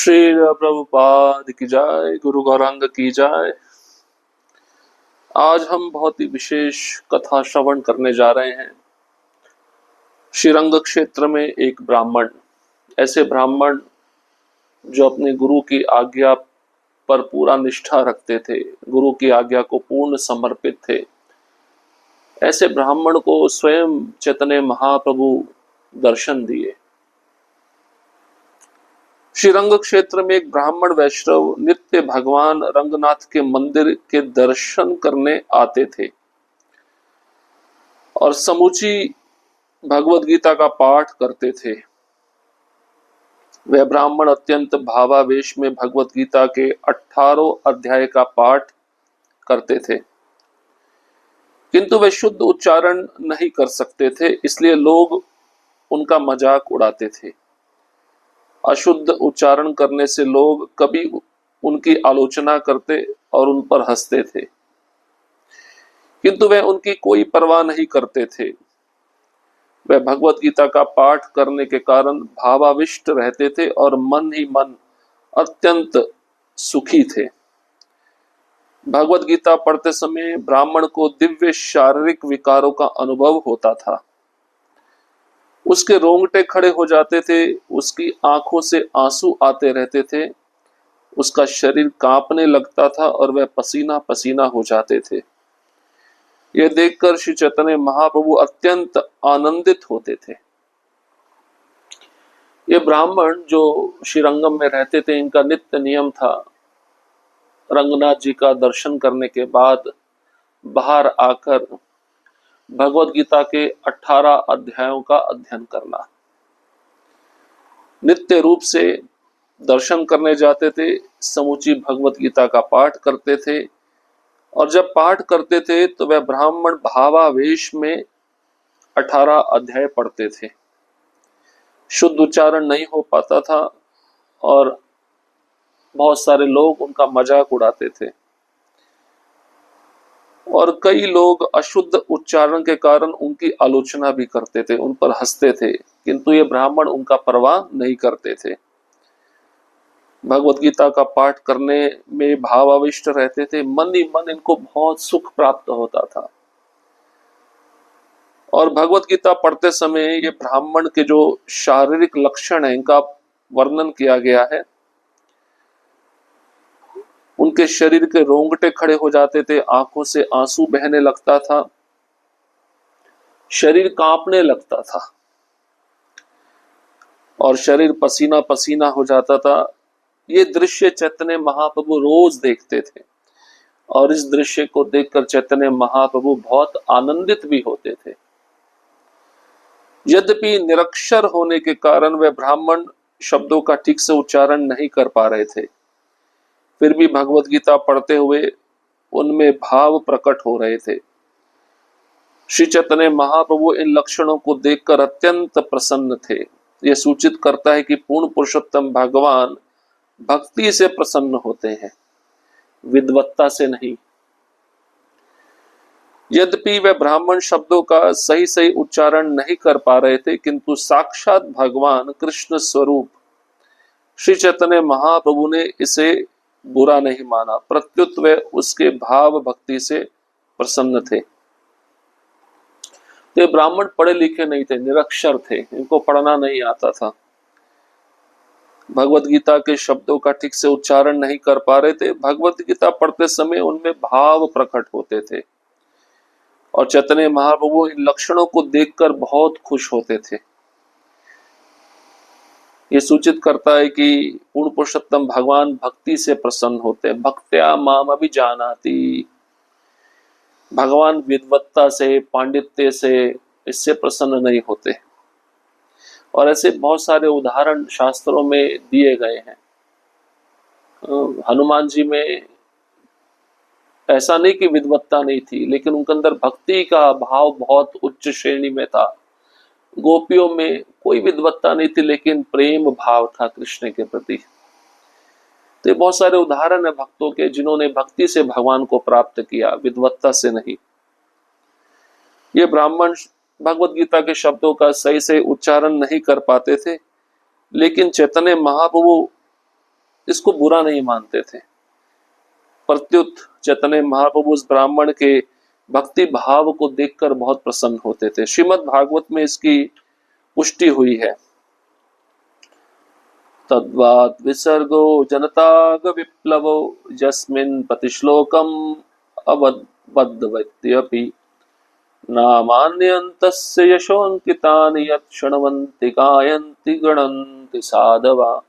श्री प्रभुपाद की जय, गुरु गौरांग की जय। आज हम बहुत ही विशेष कथा श्रवण करने जा रहे हैं। श्रीरंग क्षेत्र में एक ब्राह्मण, ऐसे ब्राह्मण जो अपने गुरु की आज्ञा पर पूरा निष्ठा रखते थे, गुरु की आज्ञा को पूर्ण समर्पित थे, ऐसे ब्राह्मण को स्वयं चैतन्य महाप्रभु दर्शन दिए। श्रीरंग क्षेत्र में एक ब्राह्मण वैष्णव नित्य भगवान रंगनाथ के मंदिर के दर्शन करने आते थे और समूची भगवत गीता का पाठ करते थे। वह ब्राह्मण अत्यंत भावावेश में भगवत गीता के 18 अध्याय का पाठ करते थे, किंतु वे शुद्ध उच्चारण नहीं कर सकते थे, इसलिए लोग उनका मजाक उड़ाते थे। अशुद्ध उच्चारण करने से लोग कभी उनकी आलोचना करते और उन पर हंसते थे, किंतु वे उनकी कोई परवाह नहीं करते थे। वे भगवत गीता का पाठ करने के कारण भावाविष्ट रहते थे और मन ही मन अत्यंत सुखी थे। भगवत गीता पढ़ते समय ब्राह्मण को दिव्य शारीरिक विकारों का अनुभव होता था। उसके रोंगटे खड़े हो जाते थे, उसकी आंखों से आंसू आते रहते थे, उसका शरीर कांपने लगता था और वह पसीना पसीना हो जाते थे। यह देखकर श्री चैतन्य महाप्रभु अत्यंत आनंदित होते थे। ये ब्राह्मण जो श्रीरंगम में रहते थे, इनका नित्य नियम था रंगनाथ जी का दर्शन करने के बाद बाहर आकर भगवत गीता के 18 अध्यायों का अध्ययन करना। नित्य रूप से दर्शन करने जाते थे, समूची भगवत गीता का पाठ करते थे, और जब पाठ करते थे तो वह ब्राह्मण भावावेश में 18 अध्याय पढ़ते थे। शुद्ध उच्चारण नहीं हो पाता था और बहुत सारे लोग उनका मजाक उड़ाते थे और कई लोग अशुद्ध उच्चारण के कारण उनकी आलोचना भी करते थे, उन पर हंसते थे, किंतु ये ब्राह्मण उनका परवाह नहीं करते थे। भगवत गीता का पाठ करने में भावाविष्ट रहते थे, मन ही मन इनको बहुत सुख प्राप्त होता था। और भगवत गीता पढ़ते समय ये ब्राह्मण के जो शारीरिक लक्षण है, इनका वर्णन किया गया है। उनके शरीर के रोंगटे खड़े हो जाते थे, आंखों से आंसू बहने लगता था, शरीर कांपने लगता था और शरीर पसीना पसीना हो जाता था। ये दृश्य चैतन्य महाप्रभु रोज देखते थे और इस दृश्य को देखकर चैतन्य महाप्रभु बहुत आनंदित भी होते थे। यद्यपि निरक्षर होने के कारण वे ब्राह्मण शब्दों का ठीक से उच्चारण नहीं कर पा रहे थे, फिर भी भगवत गीता पढ़ते हुए उनमें भाव प्रकट हो रहे थे। श्री चैतन्य महाप्रभु इन लक्षणों को देखकर अत्यंत प्रसन्न थे। यह सूचित करता है कि पूर्ण पुरुषोत्तम भगवान भक्ति से प्रसन्न होते हैं, विद्वत्ता से नहीं। यद्यपि वे ब्राह्मण शब्दों का सही सही उच्चारण नहीं कर पा रहे थे, किंतु साक्षात भगवान कृष्ण स्वरूप श्री चैतन्य महाप्रभु ने इसे बुरा नहीं माना, प्रत्युत वे उसके भाव भक्ति से प्रसन्न थे। तो ब्राह्मण पढ़े लिखे नहीं थे, निरक्षर थे, इनको पढ़ना नहीं आता था, भगवत गीता के शब्दों का ठीक से उच्चारण नहीं कर पा रहे थे। भगवत गीता पढ़ते समय उनमें भाव प्रकट होते थे और चैतन्य महाप्रभु इन लक्षणों को देखकर बहुत खुश होते थे। ये सूचित करता है कि पूर्ण पुरुषोत्तम भगवान भक्ति से प्रसन्न होते हैं। भक्त्या माम अभिजानाति, भगवान विद्वत्ता से, पांडित्य से, इससे प्रसन्न नहीं होते। और ऐसे बहुत सारे उदाहरण शास्त्रों में दिए गए हैं। हनुमान जी में ऐसा नहीं कि विद्वत्ता नहीं थी, लेकिन उनके अंदर भक्ति का भाव बहुत उच्च श्रेणी में था। गोपियों में कोई विद्वत्ता नहीं थी, लेकिन प्रेम भाव था कृष्ण के प्रति। तो बहुत सारे उदाहरण है भक्तों के, जिन्होंने भक्ति से भगवान को प्राप्त किया, विद्वत्ता से नहीं। ये ब्राह्मण भगवत गीता के शब्दों का सही से उच्चारण नहीं कर पाते थे, लेकिन चैतन्य महाप्रभु इसको बुरा नहीं मानते थे। प्रत्युत चैतन्य महाप्रभु उस ब्राह्मण के भक्ति भाव को देखकर बहुत प्रसन्न होते थे। श्रीमद् भागवत में इसकी पुष्टि हुई है। तद्वाद विसर्गो जनताग विप्लवो यस्मिन् प्रतिश्लोकम अवद्बद्धवत्यपि नामान्यन्तस्य यशोऽङ्कितानि यत् शृण्वन्ति गायन्ति गणन्ति साधवा।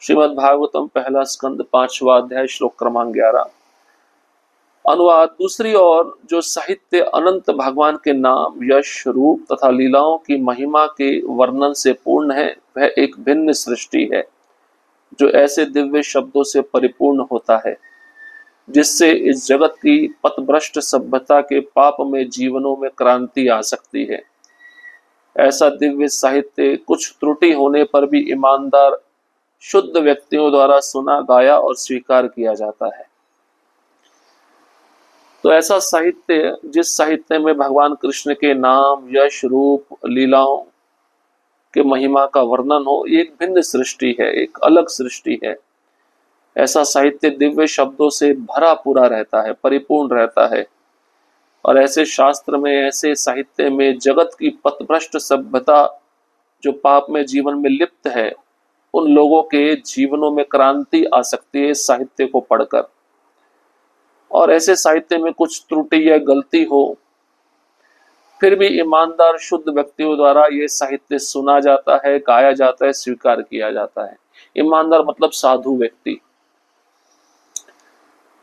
श्रीमद् भागवतम पहला स्कंद 5वां अध्याय श्लोक क्रमांक 11। अनुवाद। दूसरी ओर जो साहित्य अनंत भगवान के नाम, यश, रूप तथा लीलाओं की महिमा के वर्णन से पूर्ण है, वह एक भिन्न सृष्टि है जो ऐसे दिव्य शब्दों से परिपूर्ण होता है जिससे इस जगत की पथभ्रष्ट सभ्यता के पापमय जीवनों में क्रांति आ सकती है। ऐसा दिव्य साहित्य कुछ त्रुटि होने पर भी ईमानदार शुद्ध व्यक्तियों द्वारा सुना, गाया और स्वीकार किया जाता है। तो ऐसा साहित्य, जिस साहित्य में भगवान कृष्ण के नाम, यश, रूप, लीलाओं के महिमा का वर्णन हो, एक भिन्न सृष्टि है, एक अलग सृष्टि है। ऐसा साहित्य दिव्य शब्दों से भरा पूरा रहता है, परिपूर्ण रहता है। और ऐसे शास्त्र में, ऐसे साहित्य में जगत की पथभ्रष्ट सभ्यता जो पाप में जीवन में लिप्त है, उन लोगों के जीवनों में क्रांति आ सकती है इस साहित्य को पढ़कर। और ऐसे साहित्य में कुछ त्रुटि या गलती हो, फिर भी ईमानदार शुद्ध व्यक्तियों द्वारा ये साहित्य सुना जाता है, गाया जाता है, स्वीकार किया जाता है। ईमानदार मतलब साधु व्यक्ति।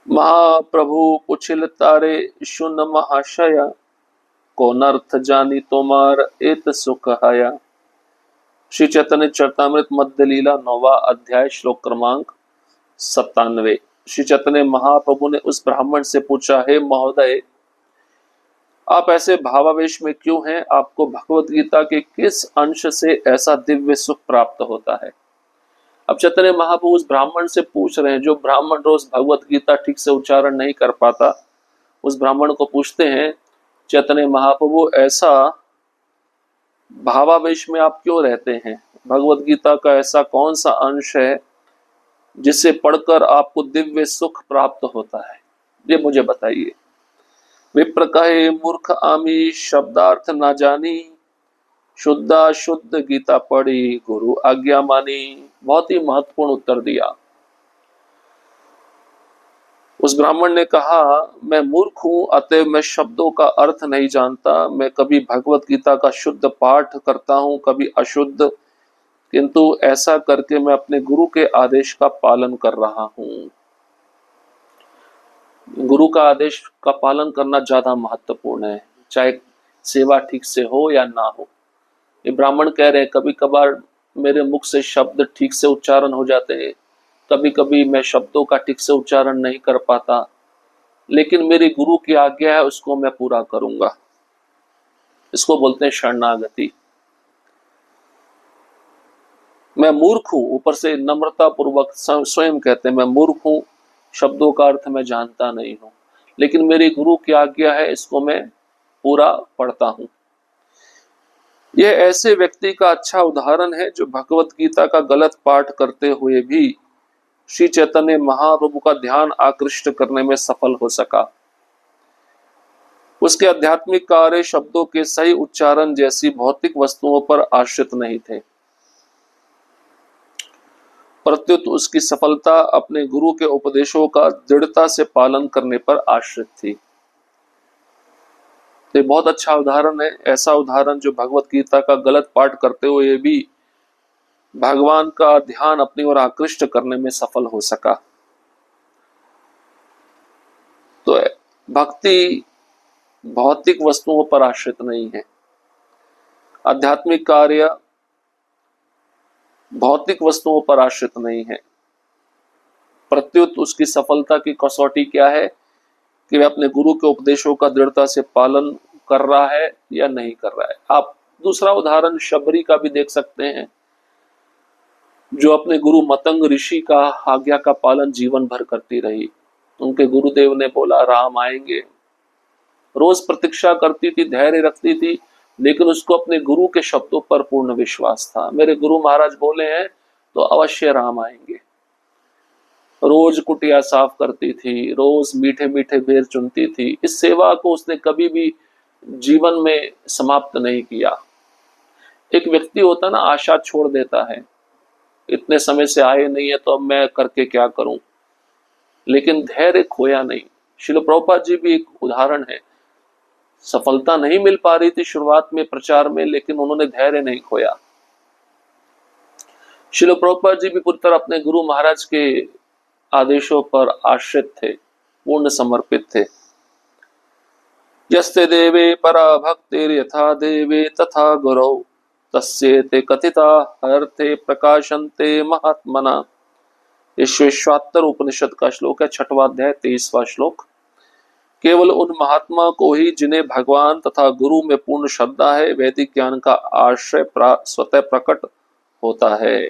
महाप्रभु पुछिल तारे सुन महाशया, कौन अर्थ जानी तोमार एत सुख हया। श्री चैतन्य चरितामृत मध्य लीला 9वां अध्याय श्लोक क्रमांक 97। श्री चैतन्य महाप्रभु ने उस ब्राह्मण से पूछा, हे महोदय, आप ऐसे भावावेश में क्यों हैं? आपको भगवत गीता के किस अंश से ऐसा दिव्य सुख प्राप्त होता है? अब चैतन्य महाप्रभु उस ब्राह्मण से पूछ रहे हैं। जो ब्राह्मण रोज भगवत गीता ठीक से उच्चारण नहीं कर पाता, उस ब्राह्मण को पूछते हैं, चैतन्य महाप्रभु, ऐसा भावावेश में आप क्यों रहते हैं? भगवत गीता का ऐसा कौन सा अंश है जिसे पढ़कर आपको दिव्य सुख प्राप्त होता है? ये मुझे बताइए। विप्र कहे, मूर्ख आमी शब्दार्थ ना जानी, शुद्धा शुद्ध गीता पढ़ी गुरु आज्ञा मानी। बहुत ही महत्वपूर्ण उत्तर दिया। उस ब्राह्मण ने कहा, मैं मूर्ख हूं, अतः मैं शब्दों का अर्थ नहीं जानता। मैं कभी भगवत गीता का शुद्ध पाठ करता हूं, कभी अशुद्ध, किंतु ऐसा करके मैं अपने गुरु के आदेश का पालन कर रहा हूं। गुरु का आदेश का पालन करना ज्यादा महत्वपूर्ण है, चाहे सेवा ठीक से हो या ना हो। ये ब्राह्मण कह रहे हैं, कभी कभार मेरे मुख से शब्द ठीक से उच्चारण हो जाते हैं, कभी कभी मैं शब्दों का ठीक से उच्चारण नहीं कर पाता, लेकिन मेरी गुरु की आज्ञा है, उसको मैं पूरा करूंगा। इसको बोलते हैं शरणागति। मैं मूर्ख हूं, ऊपर से नम्रता पूर्वक स्वयं कहते हैं, मैं मूर्ख हूं, शब्दों का अर्थ मैं जानता नहीं हूं, लेकिन मेरी गुरु की आज्ञा है, इसको मैं पूरा पढ़ता हूं। यह ऐसे व्यक्ति का अच्छा उदाहरण है जो भगवत गीता का गलत पाठ करते हुए भी श्री चैतन्य महाप्रभु का ध्यान आकृष्ट करने में सफल हो सका। उसके आध्यात्मिक कार्य शब्दों के सही उच्चारण जैसी भौतिक वस्तुओं पर आश्रित नहीं थे, प्रत्युत उसकी सफलता अपने गुरु के उपदेशों का दृढ़ता से पालन करने पर आश्रित थी। तो बहुत अच्छा उदाहरण है, ऐसा उदाहरण जो भगवत गीता का गलत पाठ करते हुए भी भगवान का ध्यान अपनी ओर आकृष्ट करने में सफल हो सका। तो भक्ति भौतिक वस्तुओं पर आश्रित नहीं है। आध्यात्मिक कार्य भौतिक वस्तुओं पर आश्रित नहीं है, प्रत्युत उसकी सफलता की कसौटी क्या है कि वह अपने गुरु के उपदेशों का दृढ़ता से पालन कर रहा है या नहीं कर रहा है। आप दूसरा उदाहरण शबरी का भी देख सकते हैं, जो अपने गुरु मतंग ऋषि का आज्ञा का पालन जीवन भर करती रही। उनके गुरुदेव ने बोला राम आएंगे, रोज प्रतीक्षा करती थी, धैर्य रखती थी, लेकिन उसको अपने गुरु के शब्दों पर पूर्ण विश्वास था। मेरे गुरु महाराज बोले हैं तो अवश्य राम आएंगे। रोज कुटिया साफ करती थी, रोज मीठे मीठे बेर चुनती थी। इस सेवा को उसने कभी भी जीवन में समाप्त नहीं किया। एक व्यक्ति होता ना, आशा छोड़ देता है, इतने समय से आए नहीं है तो अब मैं करके क्या करूं, लेकिन धैर्य खोया नहीं। श्रील प्रभुपाद जी भी एक उदाहरण है। सफलता नहीं मिल पा रही थी शुरुआत में प्रचार में, लेकिन उन्होंने धैर्य नहीं खोया। श्रील प्रभुपाद जी भी पूरी तरह अपने गुरु महाराज के आदेशों पर आश्रित थे, पूर्ण समर्पित थे। यस्ते देवे परा भक्तिर्यथा देवे तथा गुरौ तस्येते कथिता हर्थे प्रकाशन्ते महात्मना। विश्वेश्वात्तर उपनिषद का श्लोक है, 6वां अध्याय 23वां श्लोक। केवल उन महात्मा को ही जिन्हें भगवान तथा गुरु में पूर्ण श्रद्धा है, वैदिक ज्ञान का आश्रय स्वतः प्रकट होता है।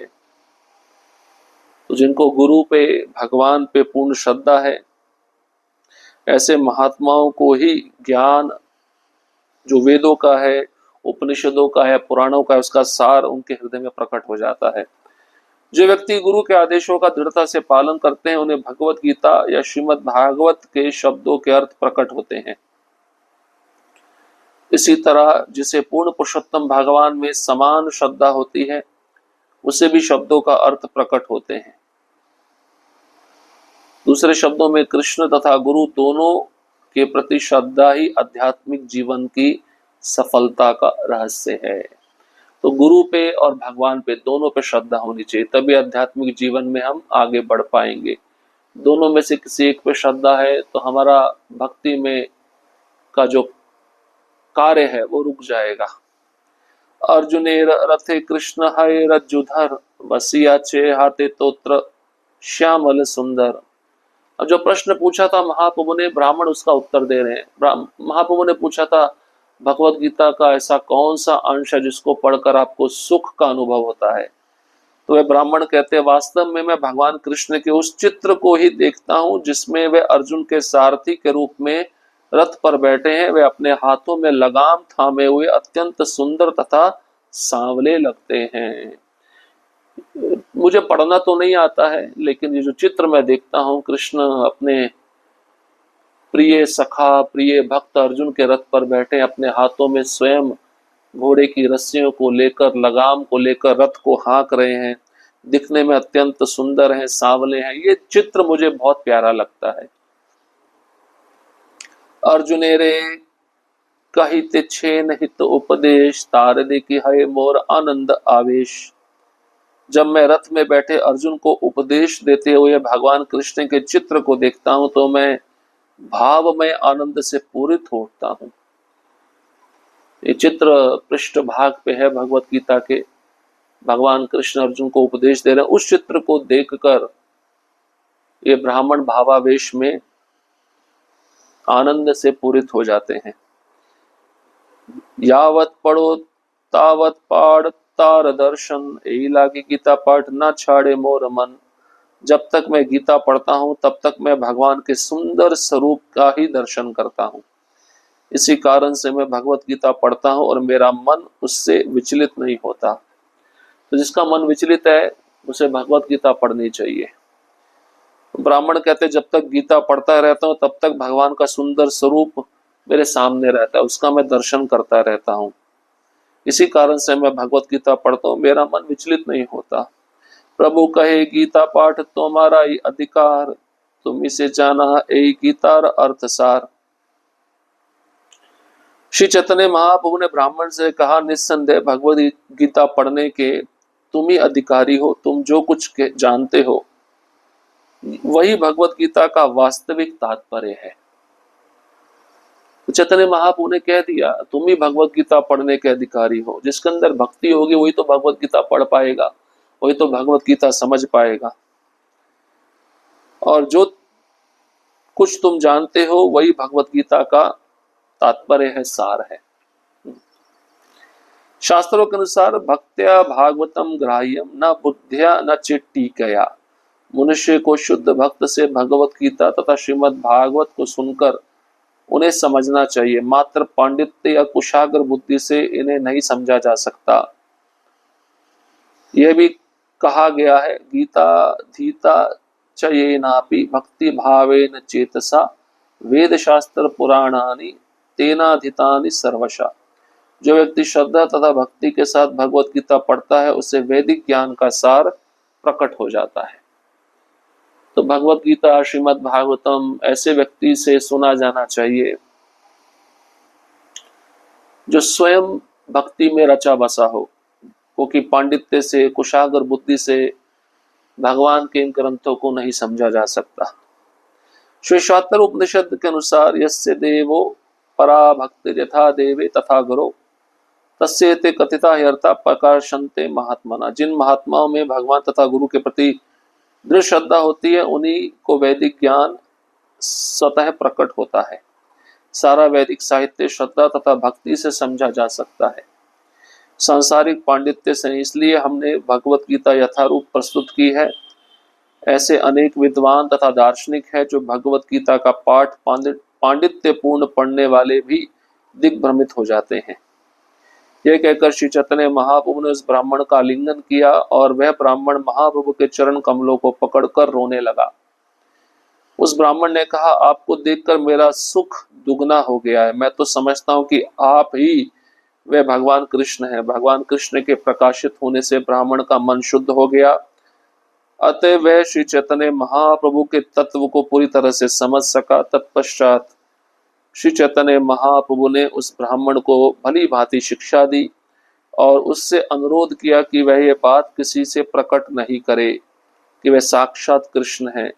तो जिनको गुरु पे, भगवान पे पूर्ण श्रद्धा है, ऐसे महात्माओं को ही ज्ञान जो वेदों का है, उपनिषदों का है, पुराणों का है, उसका सार उनके हृदय में प्रकट हो जाता है। जो व्यक्ति गुरु के आदेशों का दृढ़ता से पालन करते हैं, उन्हें भगवत गीता या श्रीमद् भागवत के शब्दों के अर्थ प्रकट होते हैं। इसी तरह जिसे पूर्ण पुरुषोत्तम भगवान में समान श्रद्धा होती है, उसे भी शब्दों का अर्थ प्रकट होते हैं। दूसरे शब्दों में कृष्ण तथा गुरु दोनों के प्रति श्रद्धा ही आध्यात्मिक जीवन की सफलता का रहस्य है। तो गुरु पे और भगवान पे, दोनों पे श्रद्धा होनी चाहिए, तभी आध्यात्मिक जीवन में हम आगे बढ़ पाएंगे। दोनों में से किसी एक पे श्रद्धा है तो हमारा भक्ति में का जो कार्य है वो रुक जाएगा। अर्जुने रथे कृष्ण है रज्जुधर बसिया चे हाथे तोत्र श्यामल सुंदर। अब जो प्रश्न पूछा था महाप्रभु ने, ब्राह्मण उसका उत्तर दे रहे हैं। महाप्रभु ने पूछा था भगवत गीता का ऐसा कौन सा अंश है जिसको पढ़कर आपको सुख का अनुभव होता है? तो वे ब्राह्मण कहते हैं, वास्तव में मैं भगवान कृष्ण के उस चित्र को ही देखता हूं जिसमें वे अर्जुन के सारथी के रूप में रथ पर बैठे हैं। वे अपने हाथों में लगाम थामे हुए अत्यंत सुंदर तथा सांवले लगते हैं। मुझे पढ़ना तो नहीं आता है, लेकिन ये जो चित्र मैं देखता हूं, कृष्ण अपने प्रिय सखा, प्रिय भक्त अर्जुन के रथ पर बैठे, अपने हाथों में स्वयं घोड़े की रस्सियों को लेकर, लगाम को लेकर रथ को हाँक रहे हैं, दिखने में अत्यंत सुंदर हैं, सांवले हैं। ये चित्र मुझे बहुत प्यारा लगता है। अर्जुने रे कहिते छेन हित उपदेश तारदे की है मोर आनंद आवेश। जब मैं रथ में बैठे अर्जुन को उपदेश देते हुए भगवान कृष्ण के चित्र को देखता हूं तो मैं भाव में आनंद से पूरित हो उठता हूं। ये चित्र पृष्ठ भाग पे है भगवत गीता के। भगवान कृष्ण अर्जुन को उपदेश दे रहे हैं। उस चित्र को देखकर ये ब्राह्मण भावावेश में आनंद से पूरित हो जाते हैं। यावत पढ़ो तावत पाठ तार दर्शन, यही लागे गीता पाठ ना छाड़े मोर मन। जब तक मैं गीता पढ़ता हूं तब तक मैं भगवान के सुंदर स्वरूप का ही दर्शन करता हूं। इसी कारण से मैं भगवत गीता पढ़ता हूं और मेरा मन उससे विचलित नहीं होता। तो जिसका मन विचलित है उसे भगवत गीता पढ़नी चाहिए। ब्राह्मण कहते जब तक गीता पढ़ता रहता हूं तब तक भगवान का सुंदर स्वरूप मेरे सामने रहता है, उसका मैं दर्शन करता रहता हूं। इसी कारण से मैं भगवत गीता पढ़ता हूं, मेरा मन विचलित नहीं होता। प्रभु कहे गीता पाठ तुम्हारा ही अधिकार, तुम इसे जाना यही गीतार अर्थसार। श्री चैतन्य महाप्रभु ने ब्राह्मण से कहा, निस्संदेह भगवत गीता पढ़ने के तुम ही अधिकारी हो, तुम जो कुछ जानते हो वही भगवत गीता का वास्तविक तात्पर्य है। चैतन्य महाप्रभु ने कह दिया, तुम ही भगवत गीता पढ़ने के अधिकारी हो। जिसके अंदर भक्ति होगी वही तो भगवत गीता पढ़ पाएगा, वही तो भगवत गीता समझ पाएगा। और जो कुछ तुम जानते हो वही भगवत गीता का तात्पर्य है, सार है। शास्त्रों के अनुसार भक्त्या भागवतम ग्राह्यम न बुद्धिया न चिट्टिकया। मनुष्य को शुद्ध भक्त से भगवत गीता तथा श्रीमद् भागवत को सुनकर उन्हें समझना चाहिए। मात्र पांडित्य या कुशाग्र बुद्धि से इन्हें नहीं समझा जा सकता। यह भी कहा गया है, गीता धीता च येनापि भक्ति भावेन चेतसा वेद शास्त्र पुराणानि तेनाधितानि सर्वशा। जो व्यक्ति श्रद्धा तथा भक्ति के साथ भगवत गीता पढ़ता है उसे वैदिक ज्ञान का सार प्रकट हो जाता है। तो भगवत गीता श्रीमद् भागवतम ऐसे व्यक्ति से सुना जाना चाहिए जो स्वयं भक्ति में रचा बसा हो, क्योंकि पांडित्य से कुशाग्र बुद्धि से भगवान के इन ग्रंथों को नहीं समझा जा सकता। श्वेताश्वतर उपनिषद के अनुसार यस्य देवो परा भक्ति यथा देवे तथा गुरो तस्येते कथिता ह्यर्था प्रकाशन्ते महात्मना। जिन महात्माओं में भगवान तथा गुरु के प्रति दृढ़ श्रद्धा होती है उन्हीं को वैदिक ज्ञान स्वतः प्रकट होता है। सारा वैदिक साहित्य श्रद्धा तथा भक्ति से समझा जा सकता है, सांसारिक पांडित्य से। इसलिए हमने भगवत गीता यथारूप प्रस्तुत की है। ऐसे अनेक विद्वान तथा दार्शनिक हैं जो भगवत गीता का पाठ पांडित्य पूर्ण पढ़ने वाले भी दिग्भ्रमित हो जाते हैं। यह कहकर श्री चैतन्य महाप्रभु ने उस ब्राह्मण का आलिंगन किया और वह ब्राह्मण महाप्रभु के चरण कमलों को पकड़कर रोने लगा। उस ब्राह्मण ने कहा, आपको देखकर मेरा सुख दुगना हो गया है। मैं तो समझता हूं कि आप ही वे भगवान कृष्ण हैं। भगवान कृष्ण के प्रकाशित होने से ब्राह्मण का मन शुद्ध हो गया। अतः वह श्री चैतन्य महाप्रभु के तत्व को पूरी तरह से समझ सका। तत्पश्चात श्री चैतन्य महाप्रभु ने उस ब्राह्मण को भली भांति शिक्षा दी और उससे अनुरोध किया कि वह ये बात किसी से प्रकट नहीं करे कि वह साक्षात कृष्ण है।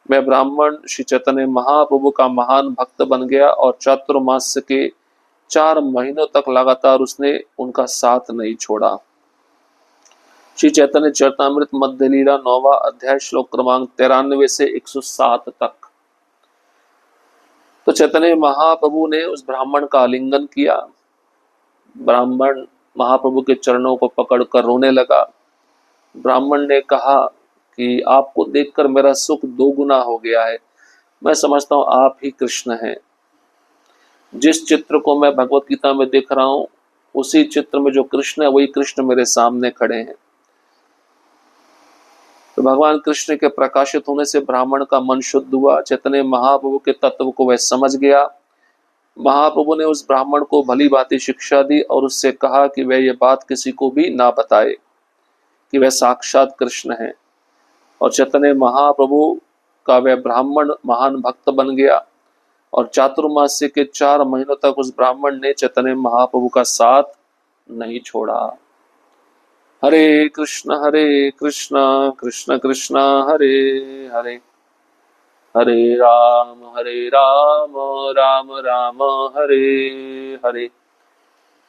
वह ब्राह्मण श्री चैतन्य महाप्रभु का महान भक्त बन गया और चातुर्मास्य के 4 महीनों तक लगातार उसने उनका साथ नहीं छोड़ा। श्री चैतन्य चरितामृत मध्य लीला 9वां अध्याय श्लोक क्रमांक 93 से 107 तक। तो चैतन्य महाप्रभु ने उस ब्राह्मण का आलिंगन किया। ब्राह्मण महाप्रभु के चरणों को पकड़कर रोने लगा। ब्राह्मण ने कहा कि आपको देखकर मेरा सुख 2 गुना हो गया है। मैं समझता हूं आप ही कृष्ण हैं। जिस चित्र को मैं भगवत गीता में देख रहा हूं उसी चित्र में जो कृष्ण है वही कृष्ण मेरे सामने खड़े हैं। तो भगवान कृष्ण के प्रकाशित होने से ब्राह्मण का मन शुद्ध हुआ। चैतन्य महाप्रभु के तत्व को वह समझ गया। महाप्रभु ने उस ब्राह्मण को भली भांति शिक्षा दी और उससे कहा कि वह यह बात किसी को भी ना बताए कि वह साक्षात कृष्ण है। और चैतन्य महाप्रभु का वह ब्राह्मण महान भक्त बन गया और चातुर्मास्य के 4 महीनों तक उस ब्राह्मण ने चैतन्य महाप्रभु का साथ नहीं छोड़ा। हरे कृष्ण कृष्ण कृष्ण हरे हरे, हरे राम राम राम हरे हरे।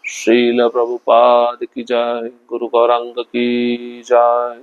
श्रील प्रभुपाद की जय, गुरु गौरांग की जय।